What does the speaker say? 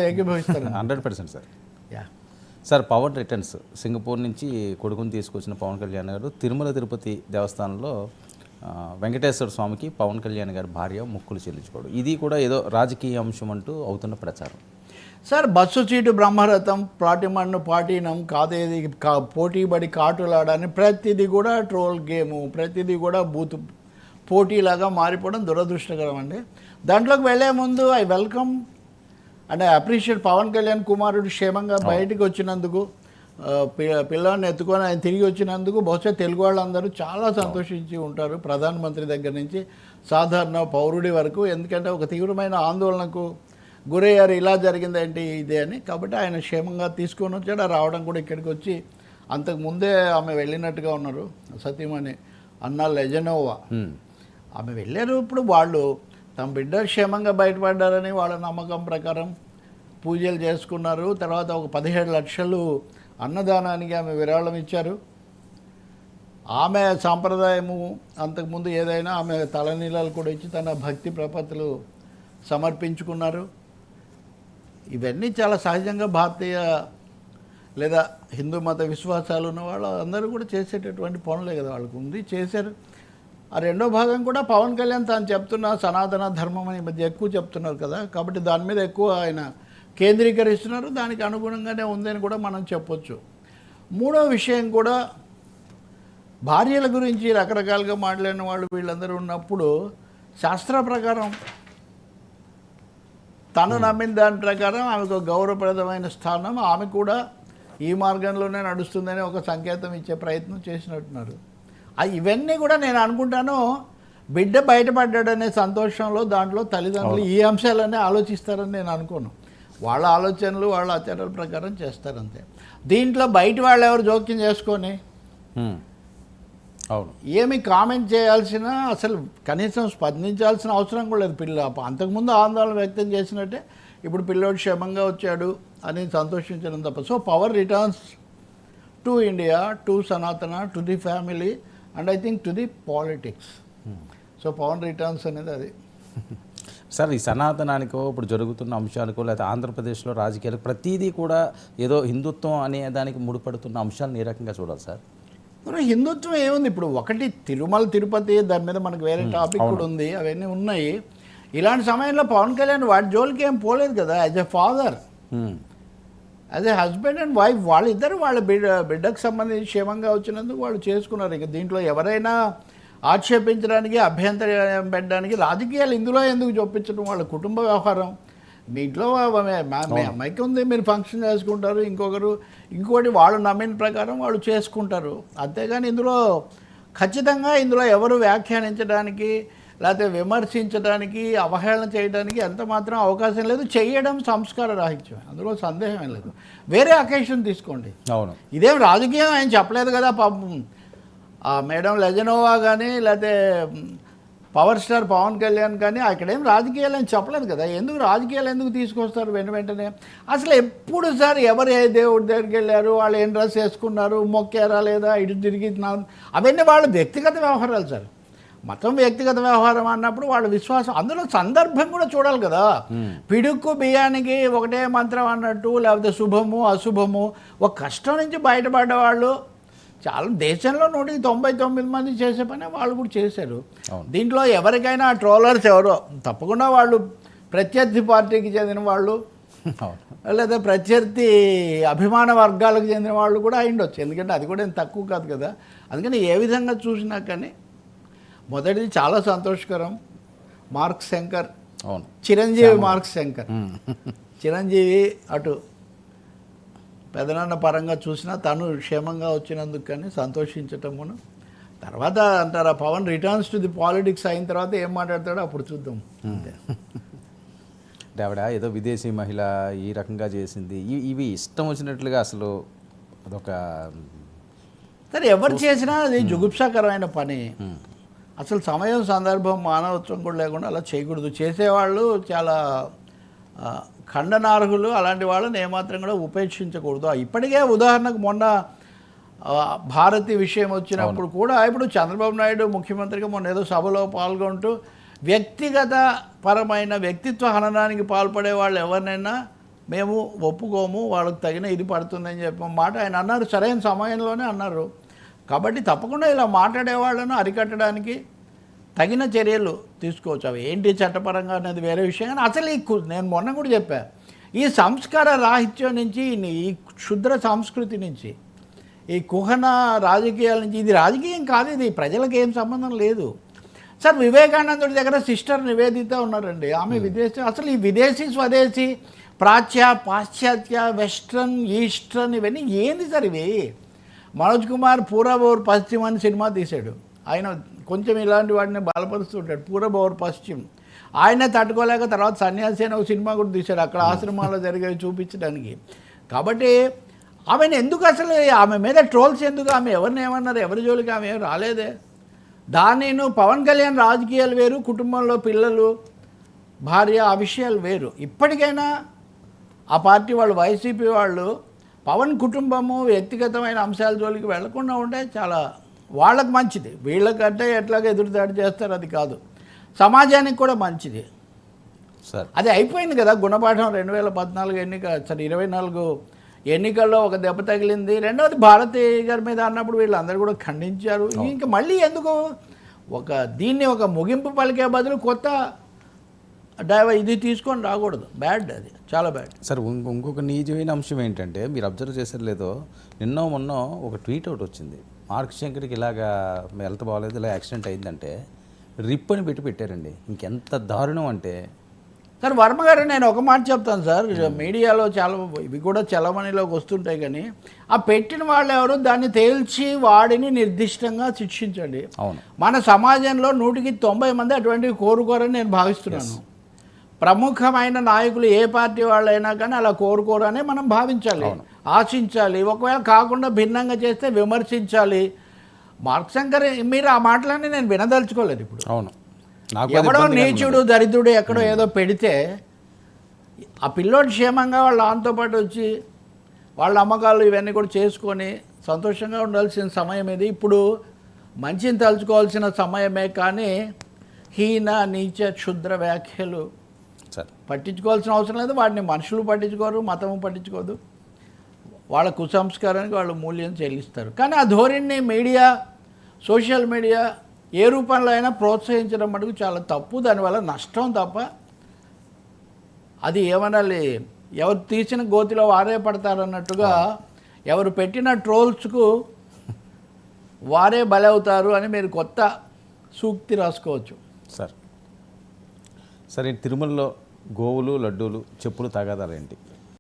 ఏకీభవిస్తాను 100% sir. Yeah sir, Pawan returns Singapore నుంచి కొడుకుని తీసుకొచ్చిన పవన్ కళ్యాణ్ గారు తిరుమల తిరుపతి దేవస్థానంలో వెంకటేశ్వర స్వామికి పవన్ కళ్యాణ్ గారి భార్య మొక్కులు చెల్లించుకోవడం, ఇది కూడా ఏదో రాజకీయ అంశం అంటూ అవుతున్న ప్రచారం. సార్, బస్సు సీటు బ్రహ్మరథం, పాటిమన్ను పాటినం కాదేది పోటీబడి కాటులాడని ప్రతిదీ కూడా ట్రోల్ గేము, ప్రతిదీ కూడా బూత్ పోటీలాగా మారిపోవడం దురదృష్టకరం అండి. దాంట్లోకి వెళ్ళే ముందు I welcome and I appreciate Pawan Kalyan కుమారుడు క్షేమంగా బయటికి వచ్చినందుకు, పిల్లల్ని ఎత్తుకొని ఆయన తిరిగి వచ్చినందుకు బహుశా తెలుగు వాళ్ళందరూ చాలా సంతోషించి ఉంటారు, ప్రధానమంత్రి దగ్గర నుంచి సాధారణ పౌరుడి వరకు. ఎందుకంటే ఒక తీవ్రమైన ఆందోళనకు గురయ్యారు, ఇలా జరిగిందేంటి ఇదే అని. కాబట్టి ఆయన క్షేమంగా తీసుకొని వచ్చాడు. రావడం కూడా ఇక్కడికి వచ్చి అంతకుముందే ఆమె వెళ్ళినట్టుగా ఉన్నారు, సతీమణి అన్నా లెజనోవా ఆమె వెళ్ళారు. ఇప్పుడు వాళ్ళు తమ బిడ్డ క్షేమంగా బయటపడ్డారని వాళ్ళ నమ్మకం ప్రకారం పూజలు చేసుకున్నారు. తర్వాత ఒక 17 లక్షలు అన్నదానానికి ఆమె విరాళం ఇచ్చారు. ఆమె సాంప్రదాయము అంతకుముందు ఏదైనా ఆమె తలనీలాలు కూడా ఇచ్చి తన భక్తి ప్రపత్తులు సమర్పించుకున్నారు. ఇవన్నీ చాలా సహజంగా భారతీయ లేదా హిందూ మత విశ్వాసాలు ఉన్న వాళ్ళు అందరూ కూడా చేసేటటువంటి పనులే కదా, వాళ్ళకు ఉంది, చేశారు. ఆ రెండో భాగం కూడా పవన్ కళ్యాణ్ తాను చెప్తున్న సనాతన ధర్మం అని మధ్య ఎక్కువ చెప్తున్నారు కదా, కాబట్టి దాని మీద ఎక్కువ ఆయన కేంద్రీకరిస్తున్నారు. దానికి అనుగుణంగానే ఉందని కూడా మనం చెప్పొచ్చు. మూడో విషయం కూడా, భార్యల గురించి రకరకాలుగా మాట్లాడిన వాళ్ళు వీళ్ళందరూ ఉన్నప్పుడు శాస్త్ర ప్రకారం తను నమ్మిన దాని ప్రకారం ఆమెకు గౌరవప్రదమైన స్థానం, ఆమె కూడా ఈ మార్గంలోనే నడుస్తుందని ఒక సంకేతం ఇచ్చే ప్రయత్నం చేసినట్టున్నారు. ఇవన్నీ కూడా నేను అనుకుంటాను బిడ్డ బయటపడ్డాడనే సంతోషంలో దాంట్లో తల్లిదండ్రులు ఈ అంశాలన్నీ ఆలోచిస్తారని నేను అనుకోను. వాళ్ళ ఆలోచనలు వాళ్ళ ఆచారాల ప్రకారం చేస్తారంతే. దీంట్లో బయట వాళ్ళు ఎవరు జోక్యం చేసుకొని అవును ఏమి కామెంట్ చేయాల్సిన, అసలు కనీసం స్పందించాల్సిన అవసరం కూడా లేదు. అంతకుముందు ఆందోళన వ్యక్తం చేసినట్టే ఇప్పుడు పిల్లోడు క్షేమంగా వచ్చాడు అని సంతోషించడం తప్ప. So power returns to India, to Sanatana, to the family and I think to the politics. So Pawan returns అనేది అది. సార్, ఈ సనాతనానికో ఇప్పుడు జరుగుతున్న అంశానికో లేదా ఆంధ్రప్రదేశ్లో రాజకీయాలు ప్రతిదీ కూడా ఏదో హిందుత్వం అనే దానికి ముడిపడుతున్న అంశాలను ఏ రకంగా చూడాలి సార్? హిందుత్వం ఏముంది, ఇప్పుడు ఒకటి తిరుమల తిరుపతి, దాని మీద మనకు వేరే టాపిక్ కూడా ఉంది, అవన్నీ ఉన్నాయి. ఇలాంటి సమయంలో పవన్ కళ్యాణ్ వాటి జోలికి ఏం పోలేదు కదా. As a father, as a husband and wife, వాళ్ళిద్దరు వాళ్ళ బిడ్డకు సంబంధించి క్షేమంగా వచ్చినందుకు వాళ్ళు చేసుకున్నారు. ఇక దీంట్లో ఎవరైనా ఆక్షేపించడానికి, అభ్యంతరం పెట్టడానికి రాజకీయాలు ఇందులో ఎందుకు చూపించడం, వాళ్ళ కుటుంబ వ్యవహారం. మీ ఇంట్లో అమ్మాయికి ఉంది, మీరు ఫంక్షన్ చేసుకుంటారు, ఇంకోటి వాళ్ళు నమ్మిన ప్రకారం వాళ్ళు చేసుకుంటారు. అంతేగాని ఇందులో ఖచ్చితంగా ఎవరు వ్యాఖ్యానించడానికి లేకపోతే విమర్శించడానికి, అవహేళన చేయడానికి ఎంత మాత్రం అవకాశం లేదు. చేయడం సంస్కార రాహిత్యం, అందులో సందేహం ఏం లేదు. వేరే అకేషన్ తీసుకోండి. అవును, ఇదేం రాజకీయం ఆయన చెప్పలేదు కదా పాపం. మేడం లెజనోవా కానీ లేకపోతే పవర్ స్టార్ పవన్ కళ్యాణ్ కానీ అక్కడేం రాజకీయాలు అని చెప్పలేదు కదా. ఎందుకు రాజకీయాలు ఎందుకు తీసుకొస్తారు వెంటనే? అసలు ఎప్పుడు సార్ ఎవరు ఏ దేవుడి దగ్గరికి వెళ్ళారు, వాళ్ళు ఏం డ్రెస్ వేసుకున్నారు, మొక్కారా లేదా, ఇటు తిరిగి, అవన్నీ వాళ్ళ వ్యక్తిగత వ్యవహారాలు సార్. మతం వ్యక్తిగత వ్యవహారం అన్నప్పుడు వాళ్ళ విశ్వాసం, అందులో సందర్భం కూడా చూడాలి కదా. పిడుక్కు బియ్యానికి ఒకటే మంత్రం అన్నట్టు, లేకపోతే శుభము అశుభము, ఒక కష్టం నుంచి బయటపడ్డ వాళ్ళు చాలా దేశంలో 199 మంది చేసే పని వాళ్ళు కూడా చేశారు. దీంట్లో ఎవరికైనా ట్రోలర్స్ ఎవరో తప్పకుండా వాళ్ళు ప్రత్యర్థి పార్టీకి చెందిన వాళ్ళు లేదా ప్రత్యర్థి అభిమాన వర్గాలకు చెందిన వాళ్ళు కూడా అయిండొచ్చు. ఎందుకంటే అది కూడా ఏం తక్కువ కాదు కదా. అందుకని ఏ విధంగా చూసినా కానీ మొదటిది చాలా సంతోషకరం. మార్క్ శంకర్, చిరంజీవి మార్క్ శంకర్, చిరంజీవి అటు పెదనాన్న పరంగా చూసినా తను క్షేమంగా వచ్చినందుకు కానీ సంతోషించటమును. తర్వాత అంటారా Pawan returns to the politics అయిన తర్వాత ఏం మాట్లాడతాడో అప్పుడు చూద్దాం. అంతే. అంటే ఆవిడ ఏదో విదేశీ మహిళ ఈ రకంగా చేసింది, ఇవి ఇష్టం వచ్చినట్లుగా అసలు అదొక సరే ఎవరు చేసినా అది జుగుప్సాకరమైన పని. అసలు సమయం సందర్భం మానవత్వం కూడా లేకుండా అలా చేయకూడదు. చేసేవాళ్ళు చాలా ఖండనార్హులు. అలాంటి వాళ్ళని ఏమాత్రం కూడా ఉపేక్షించకూడదు. ఇప్పటికే ఉదాహరణకు మొన్న భారతి విషయం వచ్చినప్పుడు కూడా ఇప్పుడు చంద్రబాబు నాయుడు ముఖ్యమంత్రిగా మొన్న ఏదో సభలో పాల్గొంటూ వ్యక్తిగత పరమైన వ్యక్తిత్వ హననానికి పాల్పడే వాళ్ళు ఎవరినైనా మేము ఒప్పుకోము, వాళ్ళకి తగిన ఇది పడుతుందని చెప్పిన మాట ఆయన అన్నారు, సరైన సమయంలోనే అన్నారు. కాబట్టి తప్పకుండా ఇలా మాట్లాడే వాళ్ళను అరికట్టడానికి తగిన చర్యలు తీసుకోవచ్చు. అవి ఏంటి చట్టపరంగా అనేది వేరే విషయం. కానీ అసలు నేను మొన్న కూడా చెప్పా, ఈ సంస్కార రాహిత్యం నుంచి, ఈ క్షుద్ర సంస్కృతి నుంచి, ఈ కుహన రాజకీయాల నుంచి, ఇది రాజకీయం కాదు, ఇది ప్రజలకు ఏం సంబంధం లేదు సార్. వివేకానందుడి దగ్గర సిస్టర్ నివేదిత ఉన్నారండి, ఆమె విదేశీ. అసలు ఈ విదేశీ స్వదేశీ ప్రాచ్య పాశ్చాత్య వెస్ట్రన్ ఈస్టర్న్ ఇవన్నీ ఏంది సార్ ఇవి? మనోజ్ కుమార్ పూరబ్ ఔర్ పశ్చిమ్ అని సినిమా తీశాడు. ఆయన కొంచెం ఇలాంటి వాటిని బలపరుస్తుంటాడు, పూరబ్ ఔర్ పశ్చిమ్. ఆయన తట్టుకోలేక తర్వాత సన్యాసి అని ఒక సినిమా కూడా తీశాడు, అక్కడ ఆశ్రమాల్లో జరిగేవి చూపించడానికి. కాబట్టి ఆమెను ఎందుకు అసలు ఆమె మీద ట్రోల్స్ ఎందుకు? ఆమె ఎవరిని ఏమన్నారు? ఎవరి జోలికి ఆమె ఏం రాలేదే. దాన్ని పవన్ కళ్యాణ్ రాజకీయాలు వేరు, కుటుంబంలో పిల్లలు భార్య ఆ విషయాలు వేరు. ఇప్పటికైనా ఆ పార్టీ వాళ్ళు, వైసీపీ వాళ్ళు పవన్ కుటుంబము వ్యక్తిగతమైన అంశాల జోలికి వెళ్లకుండా ఉంటే చాలా వాళ్ళకు మంచిది. వీళ్ళకంటే ఎట్లాగ ఎదురుదాడి చేస్తారు అది కాదు, సమాజానికి కూడా మంచిది. సార్ అది అయిపోయింది కదా గుణపాఠం. 2014 ఎన్నిక, సరే 24 ఎన్నికల్లో ఒక దెబ్బ తగిలింది. రెండవది భారతి గారి మీద అన్నప్పుడు వీళ్ళందరూ కూడా ఖండించారు. ఇంకా మళ్ళీ ఎందుకు దీన్ని ఒక ముగింపు పలికే బదులు కొత్త ఇది తీసుకొని రాకూడదు. బ్యాడ్, అది చాలా బ్యాడ్. సార్ ఇంకొక నిజమైన అంశం ఏంటంటే, మీరు అబ్జర్వ్ చేశారు లేదో, నిన్న మొన్న ఒక ట్వీట్ అవుట్ వచ్చింది, మార్క్ శంకర్కి ఇలాగా హెల్త్ బాగాలేదు, ఇలా యాక్సిడెంట్ అయిందంటే రిప్ అని పెట్టారండి. ఇంకెంత దారుణం అంటే సార్, వర్మ గారు నేను ఒక మాట చెప్తాను సార్, మీడియాలో చాలా ఇవి కూడా చలమణిలోకి వస్తుంటాయి, కానీ ఆ పెట్టిన వాళ్ళు ఎవరు దాన్ని తేల్చి వాడిని నిర్దిష్టంగా శిక్షించండి. అవును, మన సమాజంలో 100కి 90 మంది అటువంటివి కోరుకోరని నేను భావిస్తున్నాను. ప్రముఖమైన నాయకులు ఏ పార్టీ వాళ్ళైనా కానీ అలా కోరుకోరనే మనం భావించాలి, ఆశించాలి. ఒకవేళ కాకుండా భిన్నంగా చేస్తే విమర్శించాలి. మార్క్ శంకర్ మీరు ఆ మాటలన్నీ నేను వినదలుచుకోలేదు ఇప్పుడు. అవును, ఎవడో నీచుడు దరిద్రుడు ఎక్కడో ఏదో పెడితే ఆ పిల్లోడు క్షేమంగా వాళ్ళ దాంతో పాటు వచ్చి వాళ్ళ అమ్మకాలు ఇవన్నీ కూడా చేసుకొని సంతోషంగా ఉండాల్సిన సమయం ఇది. ఇప్పుడు మంచిని తలుచుకోవాల్సిన సమయమే, కానీ హీన నీచ క్షుద్ర వ్యాఖ్యలు పట్టించుకోవాల్సిన అవసరం లేదు. వాటిని మనుషులు పట్టించుకోరు, మతము పట్టించుకోదు. వాళ్ళ కుసంస్కారానికి వాళ్ళు మూల్యం చెల్లిస్తారు. కానీ ఆ ధోరణిని మీడియా, సోషల్ మీడియా ఏ రూపంలో అయినా ప్రోత్సహించడం మటుకు చాలా తప్పు. దానివల్ల నష్టం తప్ప అది ఏమనాలి, ఎవరు తీసిన గోతిలో వారే పడతారన్నట్టుగా ఎవరు పెట్టిన ట్రోల్స్కు వారే బలవుతారు అని మీరు కొత్త సూక్తి రాసుకోవచ్చు. సార్ ఈ తిరుమలలో గోవులు, లడ్డూలు, చెప్పులు తగాదాలేంటి?